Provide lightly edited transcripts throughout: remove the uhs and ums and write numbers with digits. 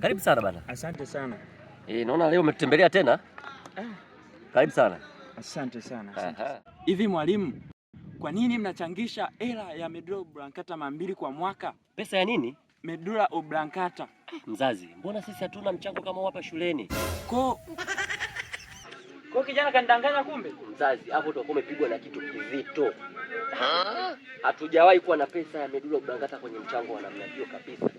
Karibu sana bana. Asante sana. Naona leo umetembelea tena. Karibu sana. Asante sana. Hivi mwalimu, kwa nini mnachangisha hela ya Medulla Oblongata 200 kwa mwaka? Pesa ya nini? Medulla Oblongata. Mzazi, mbona sisi hatuna mchango kama hapa shuleni? Kwa kijana kanidanganya kumbe? Mzazi, hapo ndo umepigwa na kitu kizito. Hatujawahi kuwa na pesa ya Medulla Oblongata kwenye mchango wa namna hiyo kabisa.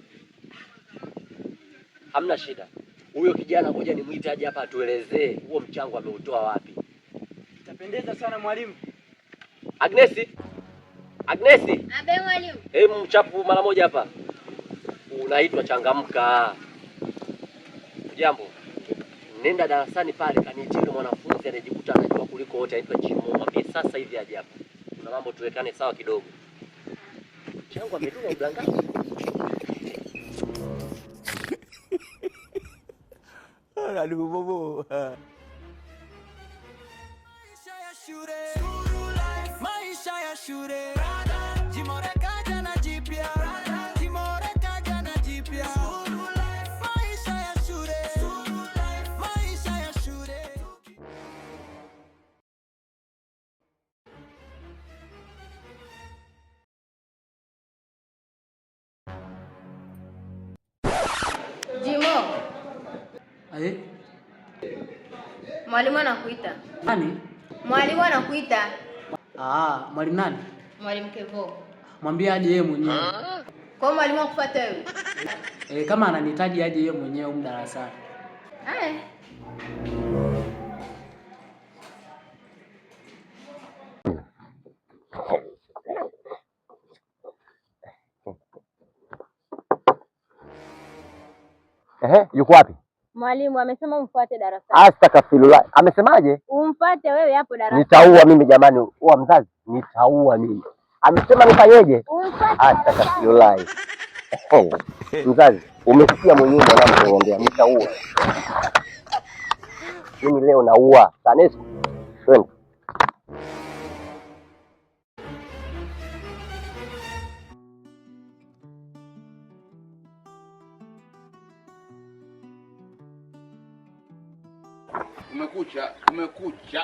Hamna shida. Huyo kijana ngoja nimuite aje hapa atuelezee huo mchango ameutoa wapi. Itapendeza sana mwalimu. Agnesi. Abe mwalimu. Mchapu mara moja hapa. Unaitwa Changamka. Jambo. Nenda darasani pale kanitie mwanafunzi anayejikuta anajua kuliko wote aitwa Jimo. Mwambie sasa hivi aje hapa. Kuna mambo tuwekane sawa kidogo. Mchango wa Medulla Oblongata. Aduh bobo. Maisha ya shule. Jimore kaja na jipya. Maisha ya shule. Maisha ya shule. Jimo. Mwalimu anakuita. Nani? Mwalimu anakuita. Mwalimu nani? Mwalimu Kevo. Mwambie aje yeye mwenyewe. Kwa mwalimu akufuata wewe? Kama ananihitaji aje yeye mwenyewe huko darasani. Yuko wapi? Mwalimu amesema umfuate darasani. Astaghfirullah. Amesemaje? Umfuate wewe hapo darasani. Nitaua mimi jamani. Wa mzazi, nitaua mimi. Amesema nifanyeje? Umfuate. Astaghfirullah. Mzazi, umesikia mwenyewe mwanangu anaongea, nitaua. Mimi leo naua. Tanesco. Twende. Umekucha.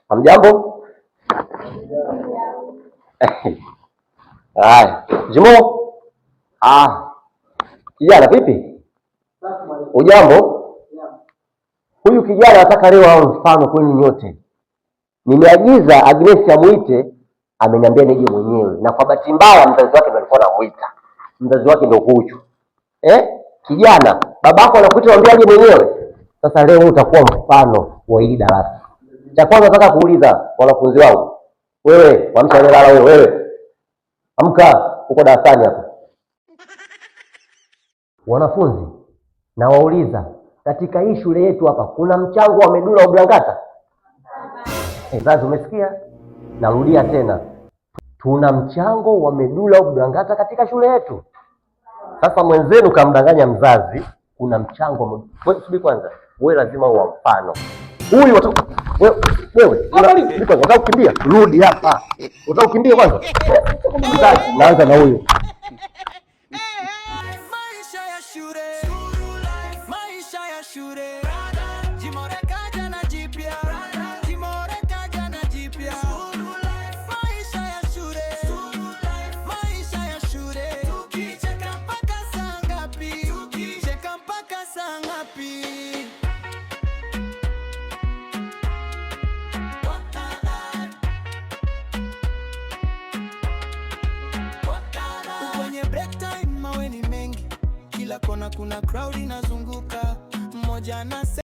Hamjambo? Haya, Jimo. Kijana vipi? Ujambo? Huyu kijana nataka leo awe mfano kwenu nyote. Nimeagiza Agnes amuite, ameniambia nije mwenyewe. Na kwa bahati mbaya mzazi wake ndiye alikuwa anamuita. Mzazi wake ndio huyu. Kijana, babako anakuita mwambie aje mwenyewe. Sasa leo utakuwa mfano wa hili darasa. Cha kwanza nataka kuuliza wanafunzi wangu. Wewe, wamshalala wewe. Amka, uko darasani hapa. Wanafunzi, na wauliza, katika hii shule yetu hapa kuna mchango wa Medulla Oblongata? Sasa umesikia? Narudia tena. Tuna mchango wa Medulla Oblongata katika shule yetu. Sasa mwenzenu kamdanganya mzazi, kuna mchango. Wewe subiri kwanza. Wewe lazima uwe mfano. Huyu wewe unataka kukimbia? Rudi hapa. Unataka kukimbia kwanza? Naanza na huyu. Maisha ya shule. Maisha ya shule. Jimore kaja na jipya. Maisha ya shule. Maisha ya shule. Tukicheka mpaka saa ngapi? Tukicheka mpaka saa ngapi? Kwenye break time mawe ni mengi, kila kona kuna crowd inazunguka, mmoja na